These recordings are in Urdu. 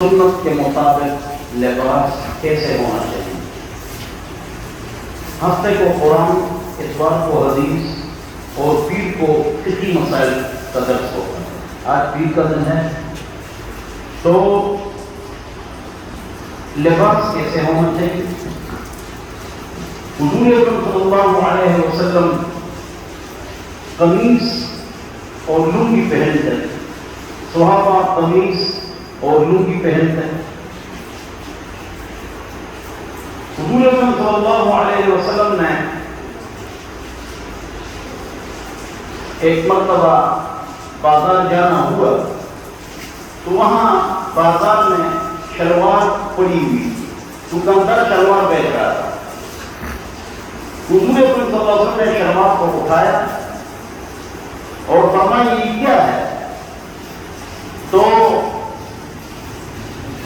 سنت کے مطابق لباس کیسے ہونا چاہیے؟ ہفتے کو قرآن، اتوار کو حدیث اور پیر کو فقہی مسائل کا درس ہوتا ہے۔ آج پیر کا دن ہے، تو لباس کیسے ہونا چاہیے؟ حضور اکرم صلی اللہ علیہ وسلم قمیص اور لنگی پہنتے ہیں، صحابہ قمیص اور لنگی پہنتے ہیں۔ حضور اکرم صلی اللہ علیہ وسلم نے ایک مرتبہ بازار جانا ہوا تو وہاں بازار میں شلوار پڑی ہوئی، دکاندار شلوار بیچ رہا تھا۔ حضور اکرم صلی اللہ علیہ وسلم نے شلوار کو اٹھایا اور فرمایا یہ کیا ہے؟ تو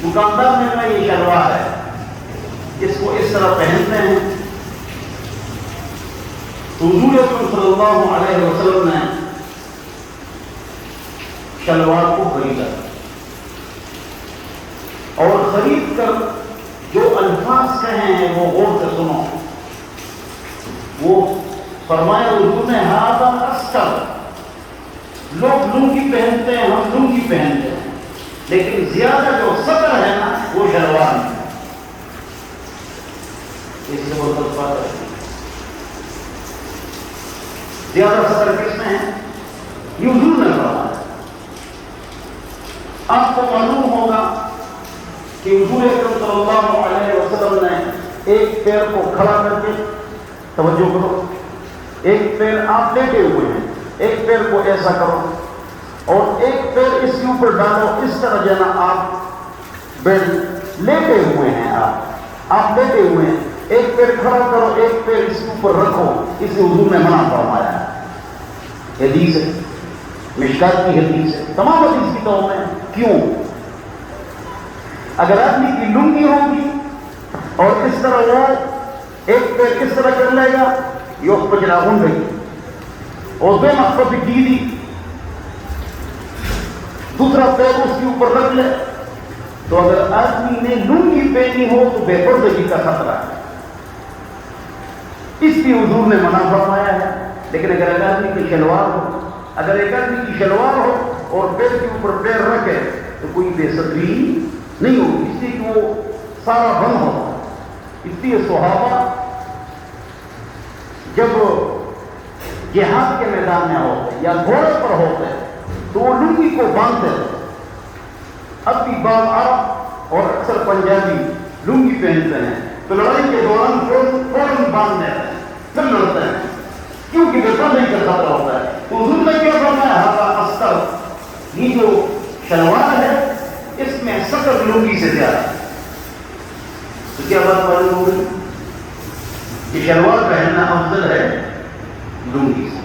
دکاندار نے کہا یہ شلوار ہے، اس کو اس طرح پہنتے ہیں۔ تو حضور اکرم صلی اللہ علیہ وسلم نے شلوار کو خریدا اور خرید کر جو الفاظ کہے ہیں وہ غور سے سنو۔ وہ فرمایا حضور نے ھذا استر، لوگ لنگی پہنتے ہیں، ہم لنگی پہنتے ہیں، لیکن زیادہ جو سطر ہے نا وہ شلوار میں ہے۔ اس سے بہت بات ہے، زیادہ سطر کس میں ہے؟ یہ حضور نے فرمایا۔ آپ کو معلوم ہوگا کہ حضور اکرم صلی اللہ علیہ وسلم نے ایک پیر کو کھڑا کر کے، توجہ کرو، ایک پیر آپ لیٹے ہوئے ہیں، ایک پیر کو ایسا کرو اور ایک پیر اس کے اوپر ڈالو، اس طرح جو نا آپ لیٹے ہوئے ہیں، آپ لیٹے ہوئے ہیں، ایک پیر کھڑا کرو، ایک پیر اس کے اوپر رکھو، اسے حضور نے منع فرمایا ہے۔ حدیث ہے، مشکات کی حدیث ہے، تمام حدیث کی تو میں کیوں؟ اگر آدمی کی لنگی ہوگی اور اس طرح وہ ایک پیر اس طرح کر لے گا، یہ پجرا ہوں گئی اور بے مقصد کی دی، دوسرا پیر اس کے اوپر رکھ لے، تو اگر آدمی نے لنگی پہنی ہو تو بے پردگی کا خطرہ ہے، اس لیے حضور نے منع فرمایا ہے۔ لیکن اگر ایک آدمی کی شلوار ہو، اگر ایک آدمی کی شلوار ہو اور پیر کے اوپر پیر رکھے تو کوئی بے ستری نہیں ہوگی، اس لیے کہ وہ سارا بند ہوگا۔ اس لیے صحابہ جب جہاد کے میدان میں ہوتے یا گھوڑے پر ہوتے تو وہ لنگی کو باندھتے تھے۔ اب بھی بعض عرب اور اکثر پنجابی لنگی پہنتے ہیں تو لڑائی کے دوران فوراً باندھ دیتے ہیں، پھر لڑتے ہیں، کیونکہ بے نہیں کر سکتا ہوتا ہے۔ تو حضور نے کیا فرمایا؟ ھذا استر، یہ جو شلوار ہے اس میں سطر لنگی سے زیادہ ہے۔ تو کیا بات معلوم ہو گئی؟ یہ شلوار پہننا افضل ہے لنگی سے۔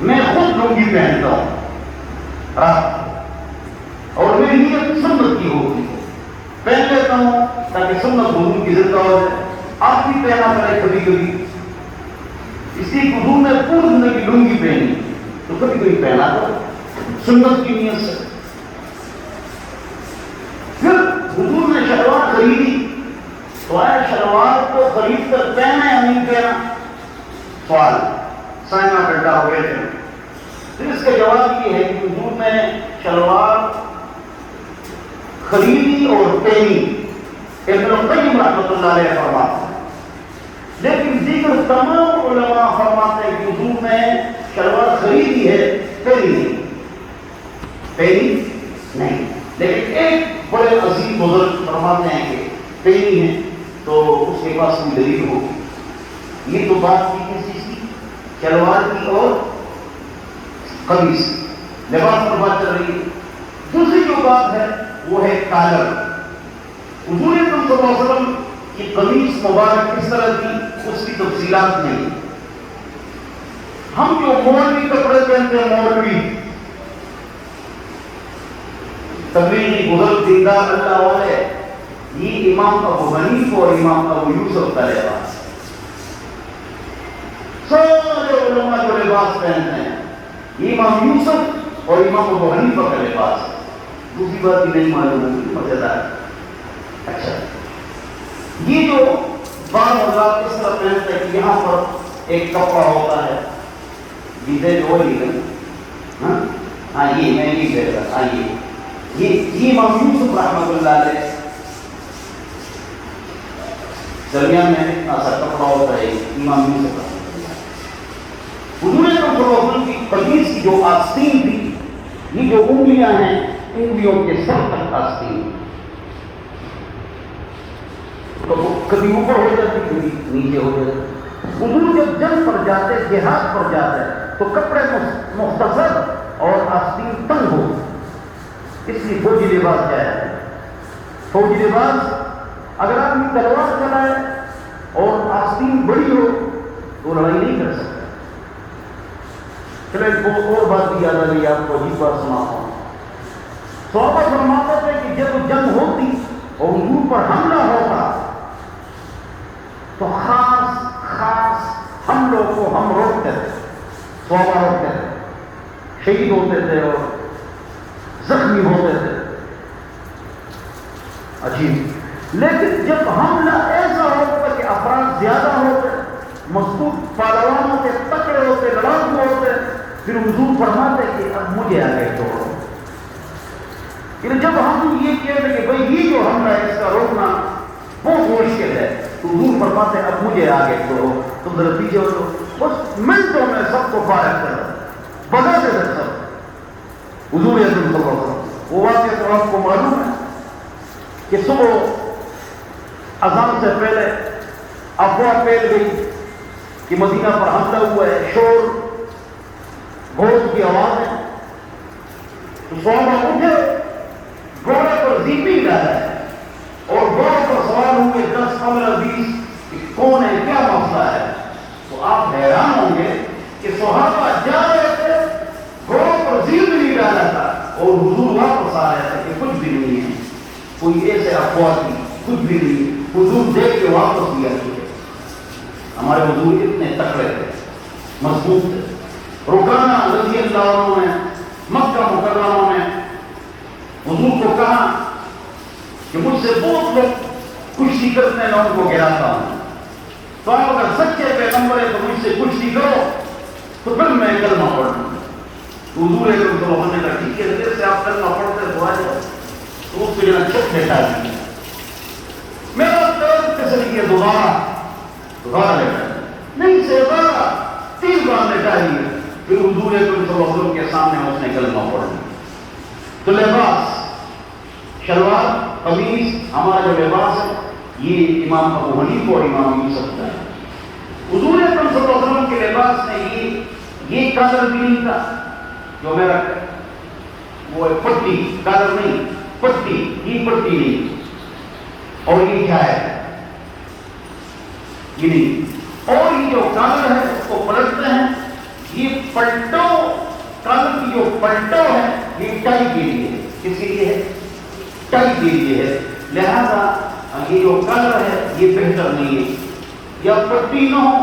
میں خود لنگی پہنتا ہوں اور میری نیت سنت کی ہوتی ہے، پہن لیتا ہوں تاکہ سنت حضور کی زندہ ہو جائے۔ آپ بھی پہنا کرے کبھی کبھی، اسی حضور نے پوری زندگی لنگی پہنی تو کبھی کبھی پہنا کرو سنت کی نیت سے۔ پھر حضور نے شلوار خریدی تو آیا شلوار کو خرید کر پہنا یا نہیں پہنا؟ سوال سائنا ڈنڈا ہو گئے تھے۔ پھر اس کا جواب یہ ہے کہ حضور نے شلوار خریدی اور پہنی، ابن القیم رحمۃ اللہ علیہ فرماتے ہیں، لیکن دیگر تمام علماء فرماتے ہیں کہ حضور نے شلوار خریدی ہے، پہنی نہیں۔ لیکن ایک بڑے عظیم بزرگ فرماتے ہیں کہ پہنی ہے تو اس کے پاس کوئی دلیل ہوگی۔ یہ تو بات کی کس چیز کی؟ شلوار کی اور قمیص، لباس پر بات چل رہی ہے۔ دوسری جو بات ہے وہ ہے کالر۔ حضور اکرم صلی اللہ علیہ وسلم کی قمیص مبارک کس طرح کی، اس کی تفصیلات نہیں۔ ہم جو مولوی کپڑے پہنتے ہیں، مولوی تبلیغی بزرگ دیندار اللہ والے، یہ امام ابو حنیفہ اور امام ابو یوسف کا لباس۔ سارے علماء جو لباس پہنتے ہیں، امام یوسف اور امام ابو حنیفہ کا لباس۔ دوسری بات بھی نہیں معلوم ہوگی، مزیدار۔ اچھا، یہ جو بعض حضرات اس طرح پہنتے ہیں کہ یہاں پر ایک کپڑا ہوتا ہے، جیسے جو ہاں یہ میں نہیں کہہ رہا، یہ امام یوسف رحمۃ اللہ علیہ درمیان میں اتنا سا کپڑا ہوتا ہے، امام یوسف رحمۃ اللہ حضور اکرم صلی اللہ علیہ وسلم کی قمیص کی جو آستین تھی، یہ جو انگلیاں ہیں انگلیوں کے سر تک آستین، تو وہ کبھی اوپر ہو جاتی کبھی نیچے ہو جاتی۔ حضور جب جنگ پر جاتے، جہاد پر جاتے تو کپڑے مختصر اور آستین تنگ ہو، اس لیے فوجی لباس کیا ہے؟ فوجی لباس اگر آدمی تلوار چلائے اور آستین بڑی ہو تو لڑائی نہیں کر سکتا۔ چلو ایک اور بات بھی یاد آ گئی آپ کو، عجیب بات سناتا ہوں۔ صحابہ فرماتے تھے کہ جب جنگ ہوتی اور حضور پر حملہ ہوتا تو خاص حملوں کو ہم روکتے تھے، صحابہ روکتے تھے، شہید ہوتے تھے اور زخمی ہوتے تھے، عجیب۔ لیکن جب حملہ ایسا ہوتا کہ افراد زیادہ ہوتے، مضبوط پہلوان ہوتے، تکڑے ہوتے، لڑاکو ہوتے، پھر حضور فرماتے کہ اب مجھے آگے چھوڑو۔ پھر جب ہم یہ کہتے کہ بھائی یہ جو حملہ ہے اس کا روکنا بہت مشکل ہے، تو حضور فرماتے اب مجھے آگے چھوڑو، تم ذرا پیچھے ہو تو بس منٹوں میں سب کو فارغ کر دو، بگا دے دے سب۔ حضور اکرم صلی اللہ علیہ وسلم، وہ واقعہ تو آپ کو معلوم ہے کہ صبح اذان سے پہلے افواہ پھیل گئی کہ مدینہ پر حملہ ہوا ہے، شور بہت کی آواز ہے، تو صحابہ اٹھے، گھوڑے پر زیپی ڈالا ہے اور گھوڑے پر سوار ہوں گے 10 15 20 کہ کون ہے، کیا مسئلہ ہے؟ تو آپ حیران ہوں گے کہ صحابہ جا رہے تھے، گھوڑوں پر زیپ نہیں ڈالا تھا اور حضور واپس آ رہے تھے کہ کچھ بھی نہیں ہے، کوئی ایسے افواہ کی کچھ بھی نہیں۔ حضور دیکھ کے واپس لیا چکے۔ ہمارے حضور اتنے تکڑے تھے، مضبوط تھے۔ رکانہ رضی اللہ عنہ نے مکہ مکرمہ میں حضور کو کہا کہ مجھ سے بہت لوگ کشتی کرتے ہیں، میں ان کو گراتا ہوں، تو آپ اگر سچے پیغمبر ہیں تو مجھ سے کشتی کرو تو پھر میں کلمہ پڑھوں۔ حضور اکرم صلی اللہ علیہ وسلم نے کہا ٹھیک ہے، دیر سے آپ کلمہ پڑھتے تو آ جاؤ، تو اس کو جنہیں چپ بیٹھا دیا۔ میرا طرف تسلی ہے دوبارہ لیٹا نہیں، سیدارہ 3 بار لیٹا ہی ہے۔ پھر حضور اکرم صلی اللہ علیہ وسلم کے سامنے اس نے کلمہ پڑھ لیا۔ تو لباس، شلوار قمیص، ہمارا جو لباس ہے یہ امام ابو حنیفہ اور امام یوسف کا ہے۔ حضور اکرم صلی اللہ علیہ وسلم کے لباس میں یہ کالر بھی نہیں تھا جو میرا وہ پٹی، کالر نہیں، پٹی، یہ پٹی نہیں، اور یہ کیا ہے، یہ نہیں، اور یہ جو کالر ہے اس کو پلٹتے ہیں، یہ پلٹو، کالر کی جو پلٹو ہے یہ ٹائی کے لیے ہے۔ کس کے لیے ہے؟ ٹائی کے لیے ہے۔ لہذا یہ جو کالر ہے یہ بہتر نہیں ہے، یا پٹی نہ ہو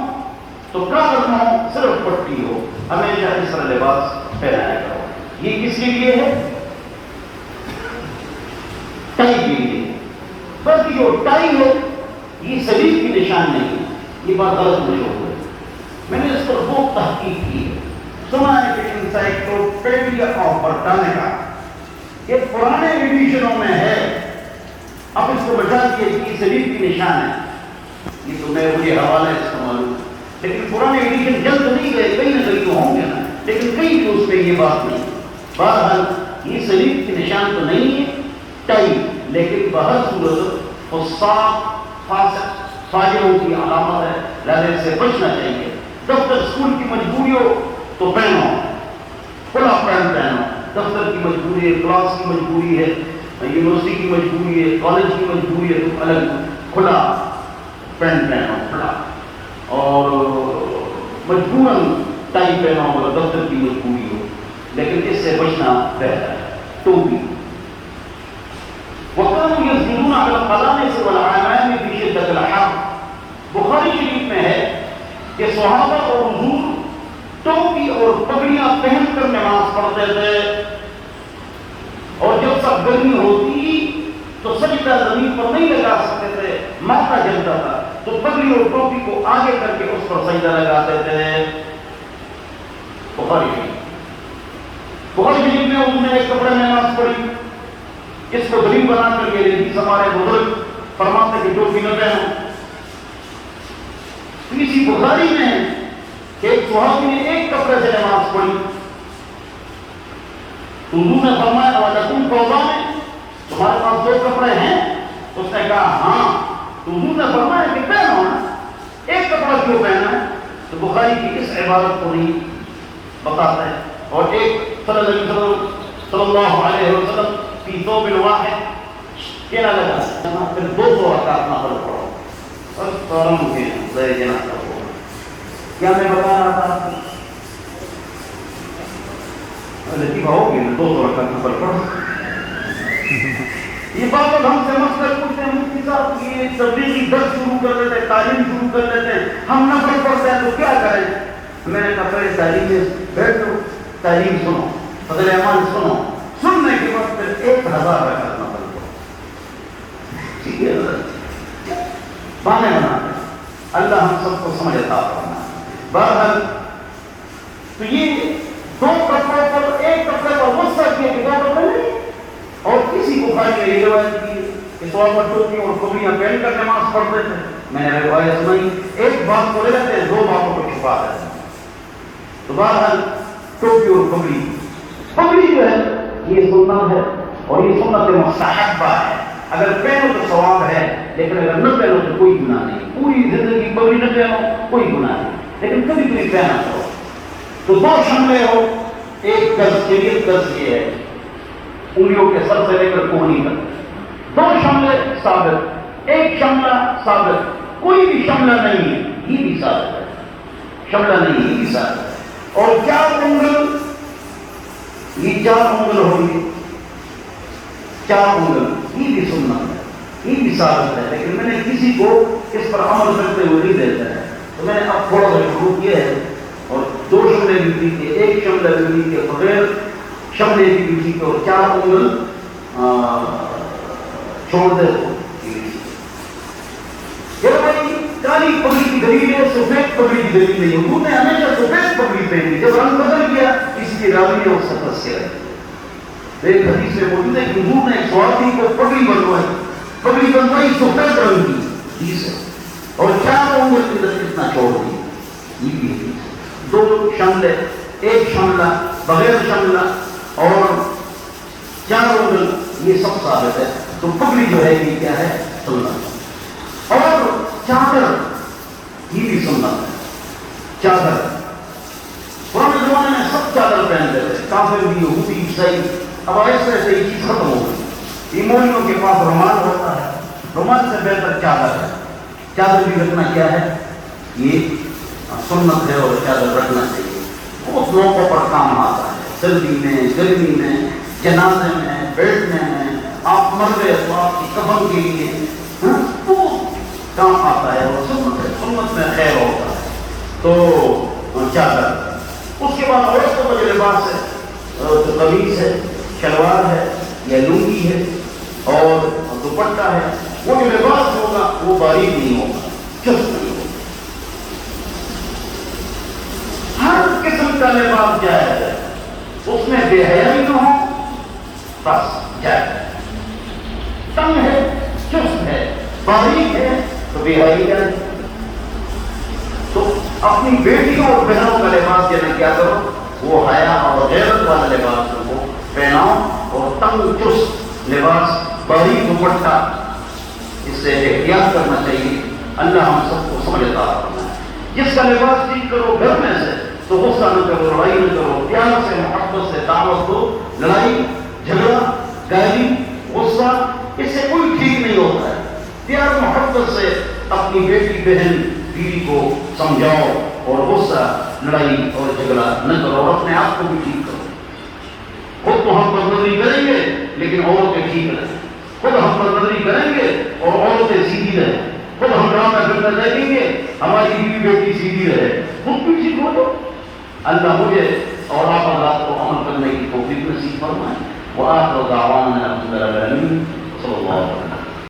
تو کالر نہ ہو، صرف پٹی ہو، ہمیشہ اس طرح لباس پہنایا کرو۔ یہ کس کے لیے ہے؟ ٹائی کے لیے۔ بلکہ جو ٹائی ہے یہ سلیب کی نشان نہیں ہے، یہ بات غلط مشہور ہے۔ میں نے اس پر بہت تحقیق کی ہے، سنا ہے کہ انسائکلوپیڈیا آف برٹانیکا یہ پرانے ایڈیشنوں میں ہے، اب اس کو بچا دیا کہ یہ سلیب کی نشان ہے، یہ تو میں مجھے حوالہ ہے اس کا معلوم، لیکن پرانے ایڈیشن جلد نہیں گئے، کئی نہ کہیں تو ہوں گے نا، لیکن کہیں بھی اس میں یہ بات نہیں۔ بہرحال یہ سلیب کی نشان تو نہیں ہے ٹائی، لیکن بہر صورت فساق فاسق فاجروں کی علامت ہے، لہذا سے بچنا چاہیے۔ دفتر اسکول کی مجبوری ہو تو پہنو، کھلا پینٹ پہنو، دفتر کی مجبوری ہے، کلاس کی مجبوری ہے، یونیورسٹی کی مجبوری ہے، کالج کی مجبوری ہے تو الگ کھلا پینٹ پہنو، کھلا، اور مجبوراً ٹائی پہنو اگر دفتر کی مجبوری ہو، لیکن اس سے بچنا بہتر ہے۔ ٹوپی وَقَالُوا يَسْجُدُونَ عَلَى الْقَلَائِصِ وَالْعَمَائِمِ فِي شِدَّةِ الْحَرِّ۔ بخاری شریف میں ہے کہ صحابہ اور حضور ٹوپی اور پگڑیاں پہن کر نماز پڑھتے تھے، اور جب سب گرمی ہوتی تو سجدہ زمین پر نہیں لگا سکتے تھے، ماتھا جلتا تھا، تو پگڑی اور ٹوپی کو آگے کر کے اس پر سجدہ لگاتے تھے۔ بخاری شریف میں انہوں نے ایک کپڑے میں نماز پڑھی، اس کو دلیل بنا کر کے حدیث ہمارے بزرگ فرماتے کہ ٹوپی نہ پہنو۔ اسی بخاری میں کہ ایک صحابی نے ایک کپڑے سے نماز پڑھی، تو حضور نے فرمایا وَلَكُمْ قَوْمَانِ، تمہارے پاس دو کپڑے ہیں؟ اس نے کہا ہاں۔ تو حضور نے فرمایا کہ پہنو نا، ایک کپڑا کیوں پہنا ہے؟ تو بخاری کی اس عبارت کو نہیں بتاتا ہے۔ اور ایک صلی اللہ علیہ وسلم فی ثوب واحد کہنا لگا، پھر 200 رکعت نفل پڑھو، اور فوراً کے ذریعے جناب کرو۔ کیا میں بتا رہا تھا؟ لطیفہ ہوگی نا، 200 رکعت نفل پڑھو۔ یہ بات ہم سے مسئلہ پوچھتے ہیں، مفتی صاحب یہ تبلیغی درس شروع کر دیتے ہیں، تعلیم شروع کر دیتے ہیں، ہم نفل پڑھتے ہیں تو کیا کریں؟ میں نے کہا پہلے تعلیم میں بیٹھو، تعلیم سنو، فضل اعمال سنو، سننے کے بعد پھر 1000 رکعت نفل پڑھو۔ ٹھیک ہے، بانے بناتے اللہ ہم سب کو سمجھ عطا فرمائے۔ بہرحال تو یہ دو کپڑوں پر، ایک کپڑے پر غصہ کیا کہ دو کپڑے نہیں، اور کسی بخاری نے یہ روایت کی کہ صحابہ ٹوپی اور کبریاں پہن کر نماز پڑھتے تھے۔ میں نے روایت سنائی، ایک بات کو لے لیتے ہیں، دو باتوں کو چھپا دیتے ہیں۔ تو بہرحال ٹوپی اور پگڑی جو ہے یہ سنت ہے، اور یہ سنت مستحبہ ہے۔ اگر پہنو تو ثواب ہے، لیکن اگر نہ پہنو تو کوئی گناہ نہیں۔ پوری زندگی پگڑی نہ پہنو کوئی گناہ نہیں، لیکن کبھی کبھی پہنا کرو۔ تو دو شملے ہو، ایک گز، شریعت گز یہ ہے انگلیوں کے سر سے لے کر کوہنی تک، دو شملے ثابت، ایک شملہ ثابت، کوئی بھی شملہ نہیں ہے یہ بھی ثابت ہے، شملہ نہیں یہ بھی ثابت ہے۔ اور 4 انگل، یہ 4 انگل ہوگی، 4 انگل یہ بھی سنت ہے، یہ بھی ثابت ہے، لیکن میں نے کسی کو اس پر عمل کرتے ہوئے نہیں دیتا ہے، تو میں نے اب تھوڑا سا شروع کیا ہے، اور 2 شملے بھی تھے، ایک شملہ بھی تھے بغیر شملے کی بیٹی کو 4 انگل چھوڑ دے تو بھائی کالی پگڑی کی دلیل ہے، سفید پگڑی کی دلیل نہیں۔ حضور نے ہمیشہ سفید پگڑی پہنی، جب رنگ بدل گیا اس کی راوی نے اس سے پھنس گیا۔ ایک حدیث میں موجود ہے کہ حضور نے ایک صحابی کو پگڑی بنوائی سفید رنگ کی حدیث ہے، اور 4 انگل کی طرف اتنا چھوڑ دی، یہ بھی حدیث ہے۔ 2 شملے، ایک شملہ، بغیر شملہ، اور 4 انگل، یہ سب ثابت ہے۔ تو پگڑی جو ہے یہ کیا ہے؟ سنت۔ اور چادر یہ بھی سنت ہے، چادر پرانے زمانے میں سب چادر پہنتے تھے، کافر بھی، یہودی، عیسائی۔ اب ایسے ایسے یہ چیز ختم ہو گئی، ایمونیوں کے پاس رومال ہوتا ہے، رومال سے بہتر چادر ہے۔ چادر بھی رکھنا کیا ہے؟ یہ سنت ہے، اور چادر رکھنا چاہیے، بہت موقعوں پر کام آتا ہے، سردی میں، گرمی میں، جنازے میں، بیٹھنے میں، آپ مر گئے تو آپ کی کفن کے لیے کام آتا ہے، اور سنت ہے، سنت میں خیر ہوتا ہے۔ تو چادر، اس کے بعد عورتوں کا جو لباس ہے، جو قمیص ہے، شلوار ہے یا لنگی ہے اور دوپٹہ ہے، وہ جو لباس ہوگا وہ باریک نہیں ہوگا، چست نہیں ہوگا۔ ہر قسم کا لباس جائز ہے، اس میں بے حیائی نہ ہو، بس جائز ہے۔ تنگ ہے، چست ہے، باریک ہے تو بے حیائی جائز۔ تو اپنی بیٹیوں اور بہنوں کا لباس دینا کیا کرو، وہ حیا اور غیرت والا لباس کو پہناؤ، اور تنگ چست لباس، باریک دوپٹہ، اس سے احتیاط کرنا چاہیے۔ اللہ ہم سب کو سمجھ عطا فرمائے۔ جس کا لباس ٹھیک کرو گھر میں سے، تو غصہ نہ کرو، لڑائی نہ کرو، پیار سے، محبت سے دعوت دو۔ لڑائی، جھگڑا، گالی، غصہ، اس سے کوئی ٹھیک نہیں ہوتا ہے۔ پیار محبت سے اپنی بیٹی، بہن، بیوی کو سمجھاؤ، اور غصہ، لڑائی اور جھگڑا نہ کرو، اور اپنے آپ کو بھی ٹھیک کرو۔ خود تو ہم پر نظری کریں گے لیکن عورتیں ٹھیک رہیں، خود ہم پر نظری کریں گے اور عورتیں سیدھی رہیں، خود ہم ڈرامہ کرنا دیکھیں گے ہماری بیوی بیٹی سیدھی رہے، خود بھی ٹھیک ہو تو اللہ مجھے اور آپ حضرات کو عمل کرنے کی توفیق نصیب فرمائے۔ وآخر دعوانا الحمد لله رب العالمين صلى الله عليه وسلم.